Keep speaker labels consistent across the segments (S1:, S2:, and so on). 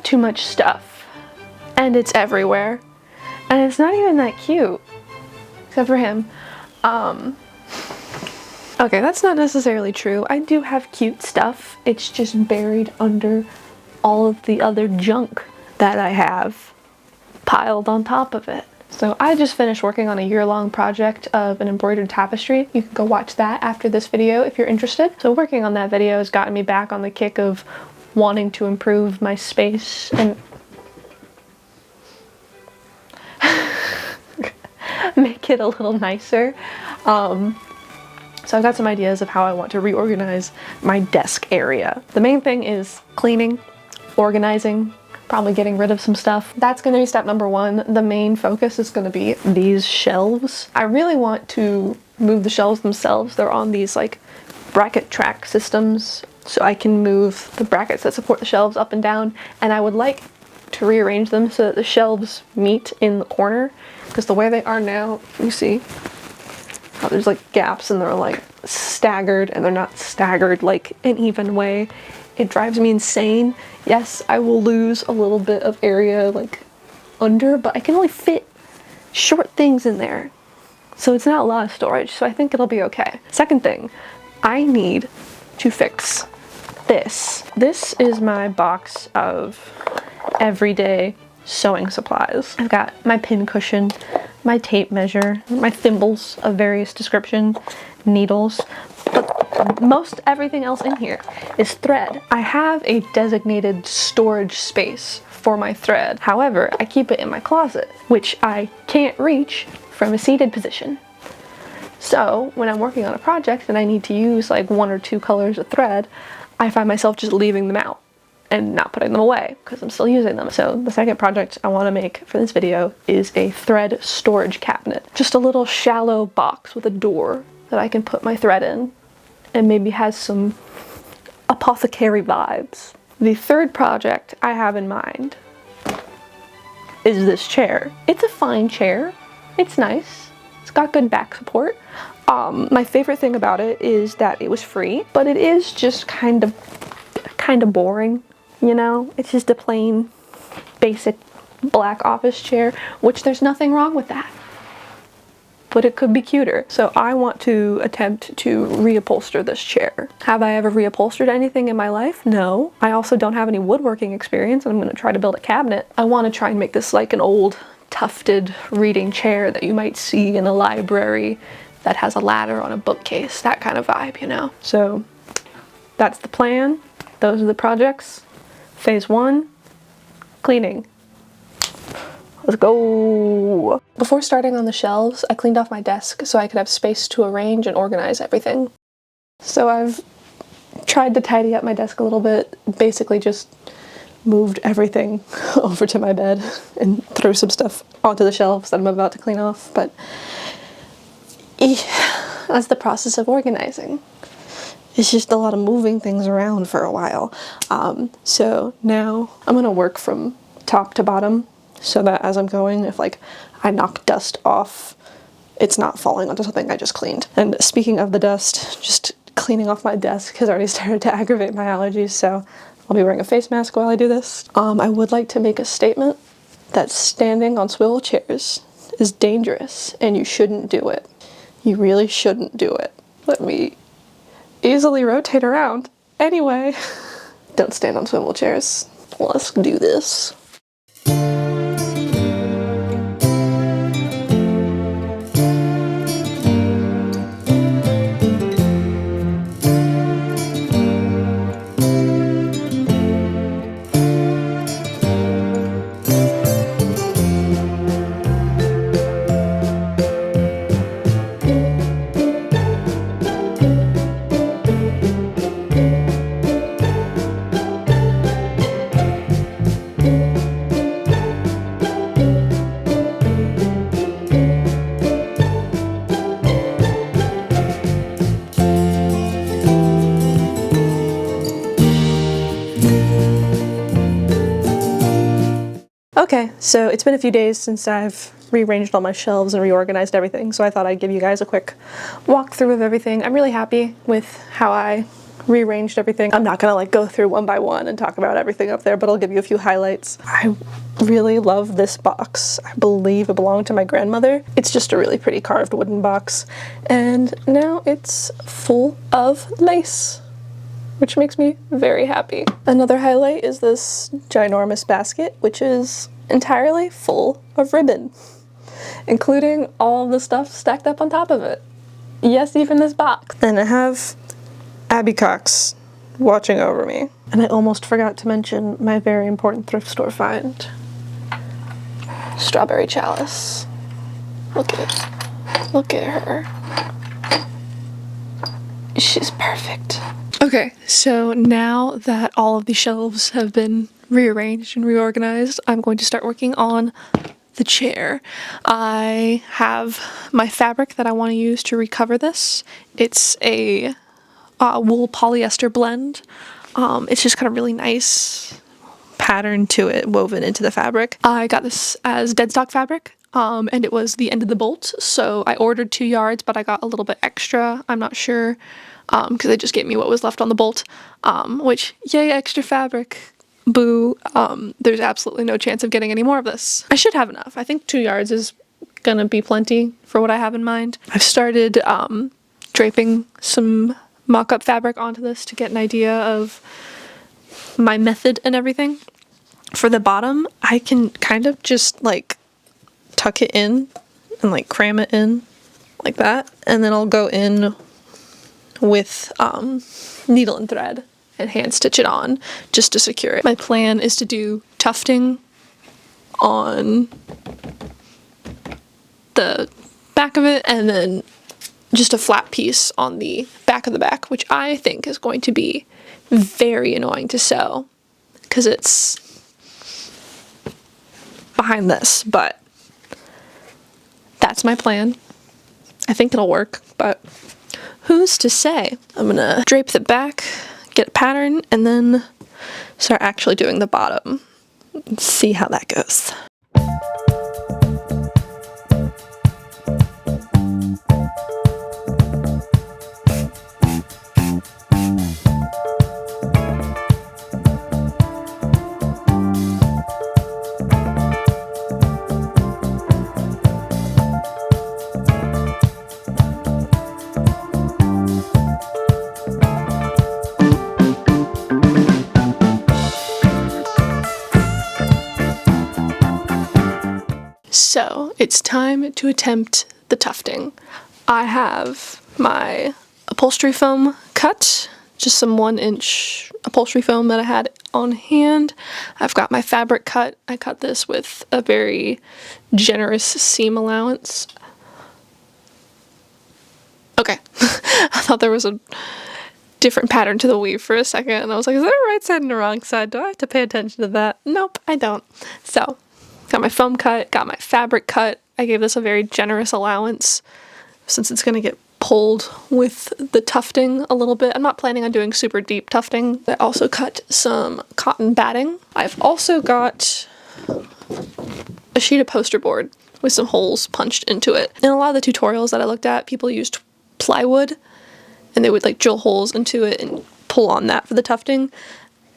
S1: too much stuff. And it's everywhere. And it's not even that cute. Except for him. Okay, that's not necessarily true. I do have cute stuff. It's just buried under all of the other junk that I have piled on top of it. So I just finished working on a year-long project of an embroidered tapestry. You can go watch that after this video if you're interested. So working on that video has gotten me back on the kick of wanting to improve my space and make it a little nicer. So I've got some ideas of how I want to reorganize my desk area. The main thing is cleaning, organizing, probably getting rid of some stuff. That's going to be step number one. The main focus is going to be these shelves. I really want to move the shelves themselves. They're on these like bracket track systems, so I can move the brackets that support the shelves up and down, and I would like to rearrange them so that the shelves meet in the corner, because the way they are now, you see how there's like gaps and they're like staggered, and they're not staggered like an even way. It drives me insane. Yes, I will lose a little bit of area like under, but I can only fit short things in there. So it's not a lot of storage, so I think it'll be okay. Second thing, I need to fix this. This is my box of everyday sewing supplies. I've got my pin cushion, my tape measure, my thimbles of various description, needles, but most everything else in here is thread. I have a designated storage space for my thread. However, I keep it in my closet, which I can't reach from a seated position. So when I'm working on a project and I need to use like 1 or 2 colors of thread, I find myself just leaving them out and not putting them away because I'm still using them. So the second project I want to make for this video is a thread storage cabinet. Just a little shallow box with a door that I can put my thread in and maybe has some apothecary vibes. The third project I have in mind is this chair. It's a fine chair. It's nice. It's got good back support. My favorite thing about it is that it was free, but it is just kind of boring, you know? It's just a plain, basic black office chair, which there's nothing wrong with that. But it could be cuter. So I want to attempt to reupholster this chair. Have I ever reupholstered anything in my life? No. I also don't have any woodworking experience, and I'm gonna try to build a cabinet. I wanna try and make this like an old tufted reading chair that you might see in a library that has a ladder on a bookcase, that kind of vibe, you know? So that's the plan. Those are the projects. Phase 1, cleaning. Let's go. Before starting on the shelves, I cleaned off my desk so I could have space to arrange and organize everything. So I've tried to tidy up my desk a little bit, basically just moved everything over to my bed and threw some stuff onto the shelves that I'm about to clean off, but that's the process of organizing. It's just a lot of moving things around for a while. So now I'm gonna work from top to bottom so that as I'm going, if like I knock dust off, it's not falling onto something I just cleaned. And speaking of the dust, just cleaning off my desk has already started to aggravate my allergies, so I'll be wearing a face mask while I do this. I would like to make a statement that standing on swivel chairs is dangerous and you shouldn't do it. You really shouldn't do it. Let me easily rotate around. Anyway, don't stand on swivel chairs. Let's do this. Okay, so it's been a few days since I've rearranged all my shelves and reorganized everything, so I thought I'd give you guys a quick walkthrough of everything. I'm really happy with how I rearranged everything. I'm not gonna like go through one by one and talk about everything up there, but I'll give you a few highlights. I really love this box. I believe it belonged to my grandmother. It's just a really pretty carved wooden box, and now it's full of lace, which makes me very happy. Another highlight is this ginormous basket, which is entirely full of ribbon, including all the stuff stacked up on top of it. Yes, even this box. And I have Abby Cox watching over me. And I almost forgot to mention my very important thrift store find. Strawberry chalice. Look at it. Look at her. She's perfect. Okay, so now that all of the shelves have been rearranged and reorganized, I'm going to start working on the chair. I have my fabric that I want to use to recover this. It's a wool polyester blend. It's just got a really nice pattern to it woven into the fabric. I got this as dead stock fabric, and it was the end of the bolt, so I ordered 2 yards, but I got a little bit extra. I'm not sure, because they just gave me what was left on the bolt, which, yay, extra fabric. Boo. There's absolutely no chance of getting any more of this. I should have enough. I think 2 yards is gonna be plenty for what I have in mind. I've started draping some mock-up fabric onto this to get an idea of my method and everything. For the bottom, I can kind of just like tuck it in and like cram it in like that, and then I'll go in with needle and thread and hand stitch it on just to secure it. My plan is to do tufting on the back of it and then just a flat piece on the back of the back, which I think is going to be very annoying to sew because it's behind this, but that's my plan. I think it'll work, but who's to say? I'm gonna drape the back, get a pattern, and then start actually doing the bottom and see how that goes. So it's time to attempt the tufting. I have my upholstery foam cut, just some 1-inch upholstery foam that I had on hand. I've got my fabric cut. I cut this with a very generous seam allowance. Okay, I thought there was a different pattern to the weave for a second, and I was like, is there a right side and a wrong side? Do I have to pay attention to that? Nope, I don't. So, got my foam cut, got my fabric cut. I gave this a very generous allowance since it's going to get pulled with the tufting a little bit. I'm not planning on doing super deep tufting. I also cut some cotton batting. I've also got a sheet of poster board with some holes punched into it. In a lot of the tutorials that I looked at, people used plywood and they would like drill holes into it and pull on that for the tufting.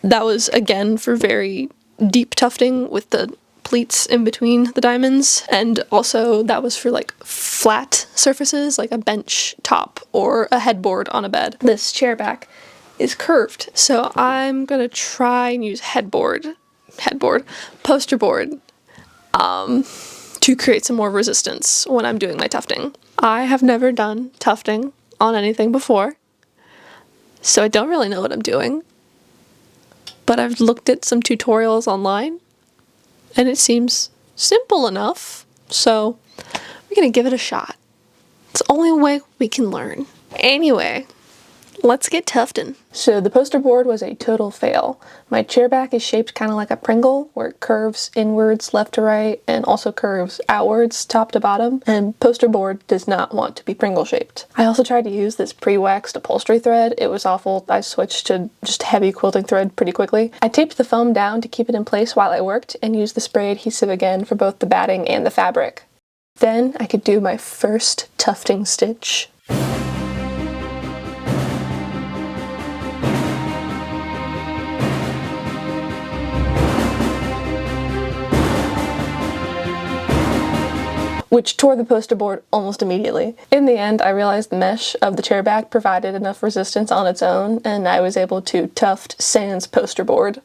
S1: That was again for very deep tufting with the pleats in between the diamonds, and also that was for like flat surfaces like a bench top or a headboard on a bed. This chair back is curved, so I'm gonna try and use poster board to create some more resistance when I'm doing my tufting. I have never done tufting on anything before, so I don't really know what I'm doing, but I've looked at some tutorials online and it seems simple enough, so we're gonna give it a shot. It's the only way we can learn. Anyway, let's get tufting. So the poster board was a total fail. My chair back is shaped kind of like a Pringle, where it curves inwards left to right and also curves outwards top to bottom, and poster board does not want to be Pringle shaped. I also tried to use this pre-waxed upholstery thread. It was awful. I switched to just heavy quilting thread pretty quickly. I taped the foam down to keep it in place while I worked and used the spray adhesive again for both the batting and the fabric. Then I could do my first tufting stitch. which tore the poster board almost immediately. In the end, I realized the mesh of the chair back provided enough resistance on its own, and I was able to tuft sans poster board.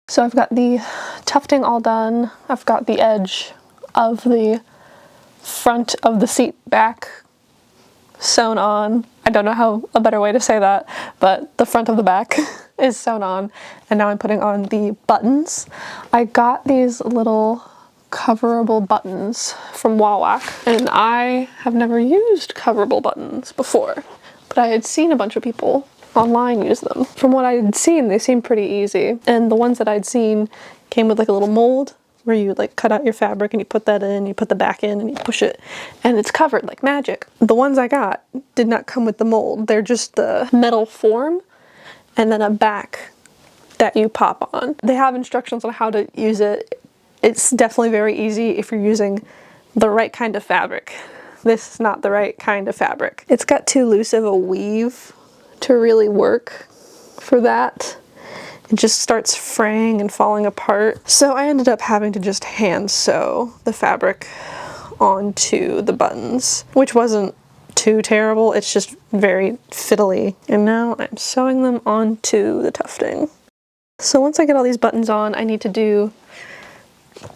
S1: So I've got the tufting all done. I've got the edge of the front of the seat back sewn on. I don't know how a better way to say that, but the front of the back is sewn on, and now I'm putting on the buttons. I got these little coverable buttons from Wawak, and I have never used coverable buttons before, but I had seen a bunch of people online use them. From what I had seen, they seemed pretty easy, and the ones that I'd seen came with like a little mold where you like cut out your fabric and you put that in, you put the back in and you push it, and it's covered like magic. The ones I got did not come with the mold. They're just the metal form and then a back that you pop on. They have instructions on how to use it. It's definitely very easy if you're using the right kind of fabric. This is not the right kind of fabric. It's got too loose of a weave to really work for that. It just starts fraying and falling apart. So I ended up having to just hand sew the fabric onto the buttons, which wasn't too terrible. It's just very fiddly. And now I'm sewing them onto the tufting. So once I get all these buttons on, I need to do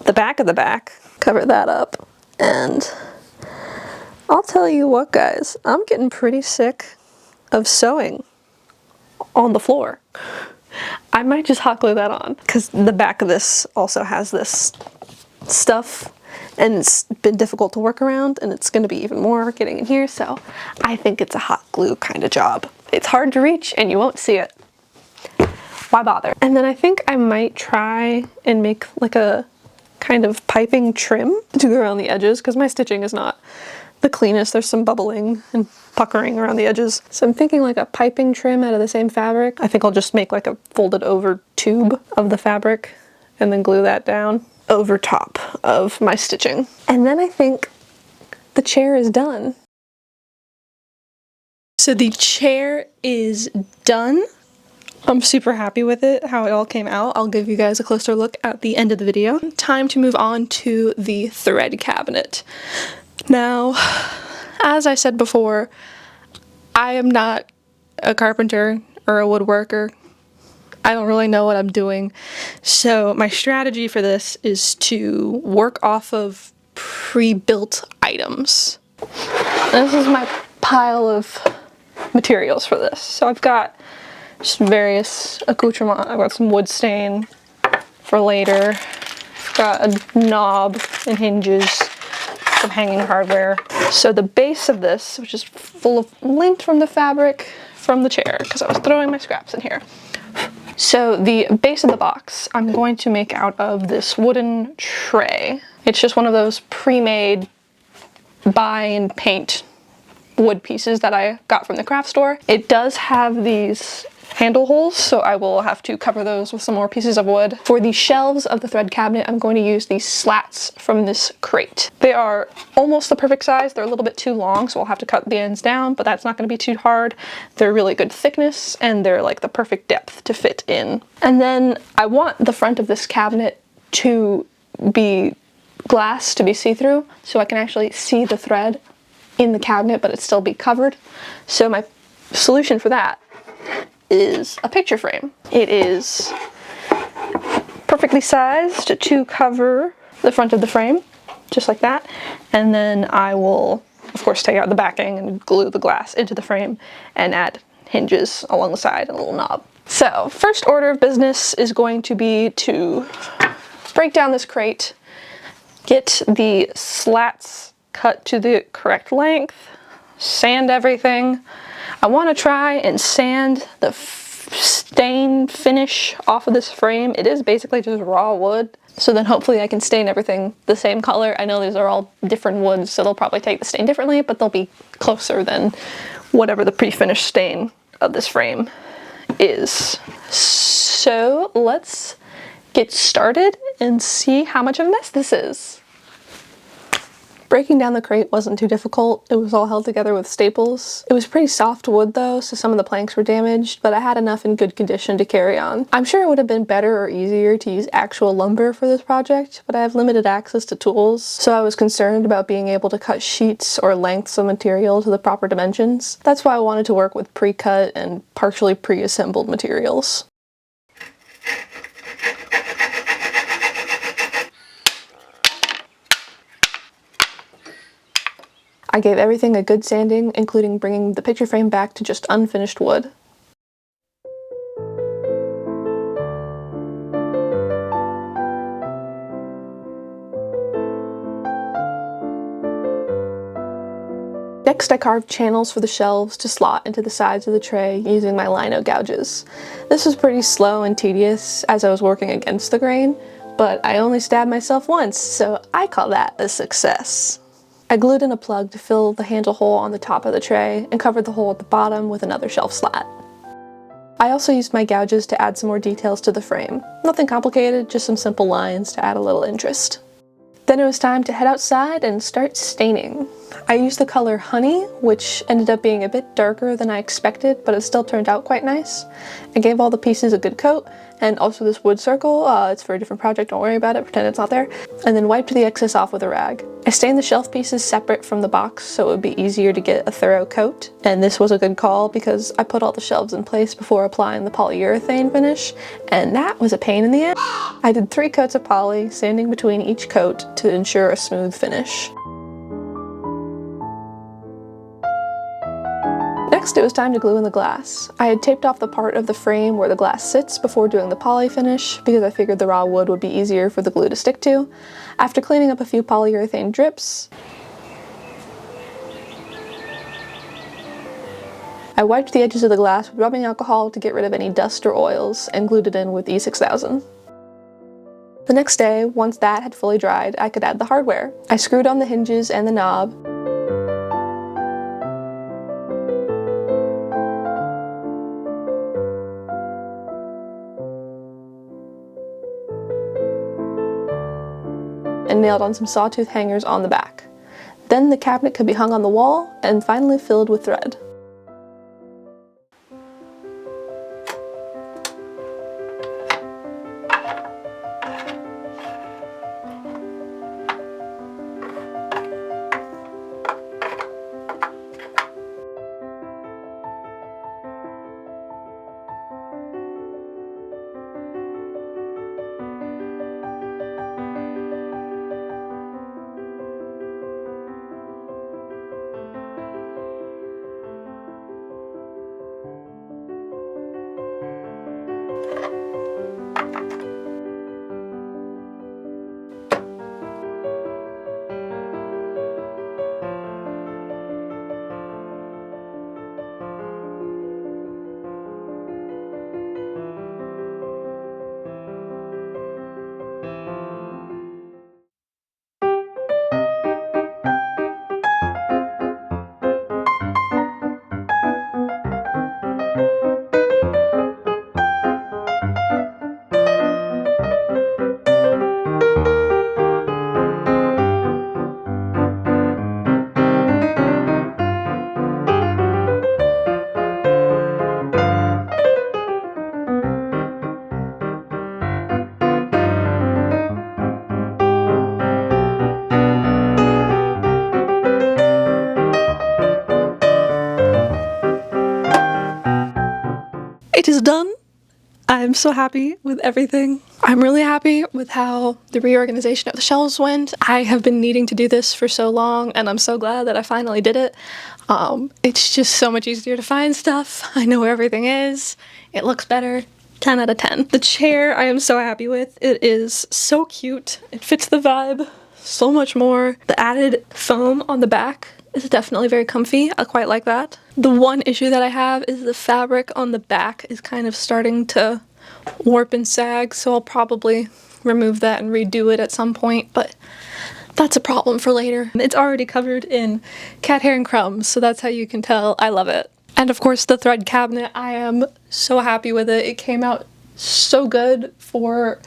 S1: the back of the back, cover that up, and I'll tell you what, guys, I'm getting pretty sick of sewing on the floor. I might just hot glue that on, because the back of this also has this stuff and it's been difficult to work around, and it's going to be even more getting in here, so I think it's a hot glue kind of job. It's hard to reach and you won't see it. Why bother? And then I think I might try and make like a kind of piping trim to go around the edges, because my stitching is not the cleanest. There's some bubbling and puckering around the edges. So I'm thinking like a piping trim out of the same fabric. I think I'll just make like a folded over tube of the fabric and then glue that down over top of my stitching. And then I think the chair is done. So the chair is done. I'm super happy with it, how it all came out. I'll give you guys a closer look at the end of the video. Time to move on to the thread cabinet. Now, as I said before, I am not a carpenter or a woodworker. I don't really know what I'm doing. So my strategy for this is to work off of pre-built items. This is my pile of materials for this. So I've got just various accoutrements. I've got some wood stain for later. I've got a knob and hinges, some hanging hardware. So the base of this, which is full of lint from the fabric from the chair, because I was throwing my scraps in here. So the base of the box I'm going to make out of this wooden tray. It's just one of those pre-made buy and paint wood pieces that I got from the craft store. It does have these handle holes, so I will have to cover those with some more pieces of wood. For the shelves of the thread cabinet, I'm going to use these slats from this crate. They are almost the perfect size. They're a little bit too long, so I'll have to cut the ends down, but that's not going to be too hard. They're really good thickness, and they're like the perfect depth to fit in. And then I want the front of this cabinet to be glass, to be see-through, so I can actually see the thread in the cabinet, but it still be covered. So my solution for that is a picture frame. It is perfectly sized to cover the front of the frame, just like that. And then I will, of course, take out the backing and glue the glass into the frame and add hinges along the side and a little knob. So, first order of business is going to be to break down this crate, get the slats cut to the correct length, sand everything. I want to try and sand the stain finish off of this frame. It is basically just raw wood. So then hopefully I can stain everything the same color. I know these are all different woods, so they'll probably take the stain differently, but they'll be closer than whatever the pre-finished stain of this frame is. So let's get started and see how much of a mess this is. Breaking down the crate wasn't too difficult. It was all held together with staples. It was pretty soft wood though, so some of the planks were damaged, but I had enough in good condition to carry on. I'm sure it would have been better or easier to use actual lumber for this project, but I have limited access to tools, so I was concerned about being able to cut sheets or lengths of material to the proper dimensions. That's why I wanted to work with pre-cut and partially pre-assembled materials. I gave everything a good sanding, including bringing the picture frame back to just unfinished wood. Next, I carved channels for the shelves to slot into the sides of the tray using my lino gouges. This was pretty slow and tedious as I was working against the grain, but I only stabbed myself once, so I call that a success. I glued in a plug to fill the handle hole on the top of the tray and covered the hole at the bottom with another shelf slat. I also used my gouges to add some more details to the frame. Nothing complicated, just some simple lines to add a little interest. Then it was time to head outside and start staining. I used the color Honey, which ended up being a bit darker than I expected, but it still turned out quite nice. I gave all the pieces a good coat, and also this wood circle, it's for a different project, don't worry about it, pretend it's not there, and then wiped the excess off with a rag. I stained the shelf pieces separate from the box so it would be easier to get a thorough coat, and this was a good call because I put all the shelves in place before applying the polyurethane finish, and that was a pain in the ass. I did 3 coats of poly, sanding between each coat to ensure a smooth finish. Next, it was time to glue in the glass. I had taped off the part of the frame where the glass sits before doing the poly finish because I figured the raw wood would be easier for the glue to stick to. After cleaning up a few polyurethane drips, I wiped the edges of the glass with rubbing alcohol to get rid of any dust or oils and glued it in with E6000. The next day, once that had fully dried, I could add the hardware. I screwed on the hinges and the knob, and nailed on some sawtooth hangers on the back. Then the cabinet could be hung on the wall and finally filled with thread. It is done. I'm so happy with everything. I'm really happy with how the reorganization of the shelves went. I have been needing to do this for so long, and I'm so glad that I finally did it. It's just so much easier to find stuff. I know where everything is. It looks better. 10 out of 10. The chair I am so happy with. It is so cute. It fits the vibe so much more. The added foam on the back is definitely very comfy. I quite like that. The one issue that I have is the fabric on the back is kind of starting to warp and sag, so I'll probably remove that and redo it at some point, but that's a problem for later. It's already covered in cat hair and crumbs, so that's how you can tell I love it. And of course the thread cabinet, I am so happy with it. It came out so good for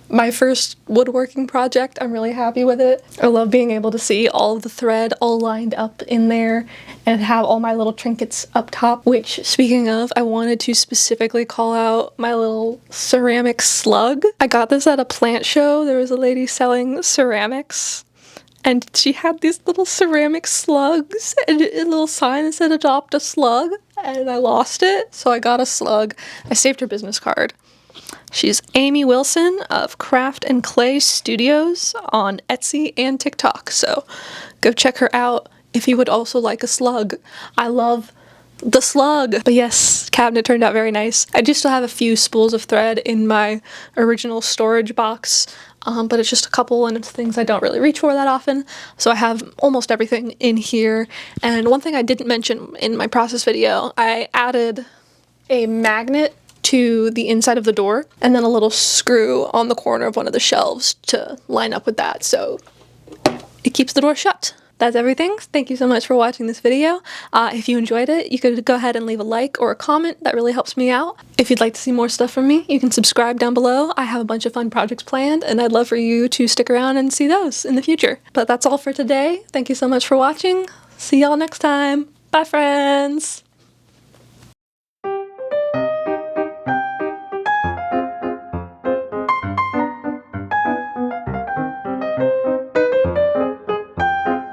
S1: my first woodworking project. I'm really happy with it. I love being able to see all of the thread all lined up in there and have all my little trinkets up top, which, speaking of, I wanted to specifically call out my little ceramic slug. I got this at a plant show. There was a lady selling ceramics, and she had these little ceramic slugs and a little sign that said adopt a slug, and I lost it, so I got a slug. I saved her business card. She's Amy Wilson of Craft and Clay Studios on Etsy and TikTok, so go check her out if you would also like a slug. I love the slug. But yes, cabinet turned out very nice. I do still have a few spools of thread in my original storage box, but it's just a couple and it's things I don't really reach for that often, so I have almost everything in here. And one thing I didn't mention in my process video, I added a magnet to the inside of the door and then a little screw on the corner of one of the shelves to line up with that, so it keeps the door shut. That's everything. Thank you so much for watching this video. If you enjoyed it, you could go ahead and leave a like or a comment. That really helps me out. If you'd like to see more stuff from me, you can subscribe down below. I have a bunch of fun projects planned, and I'd love for you to stick around and see those in the future. But that's all for today. Thank you so much for watching. See y'all next time. Bye, friends!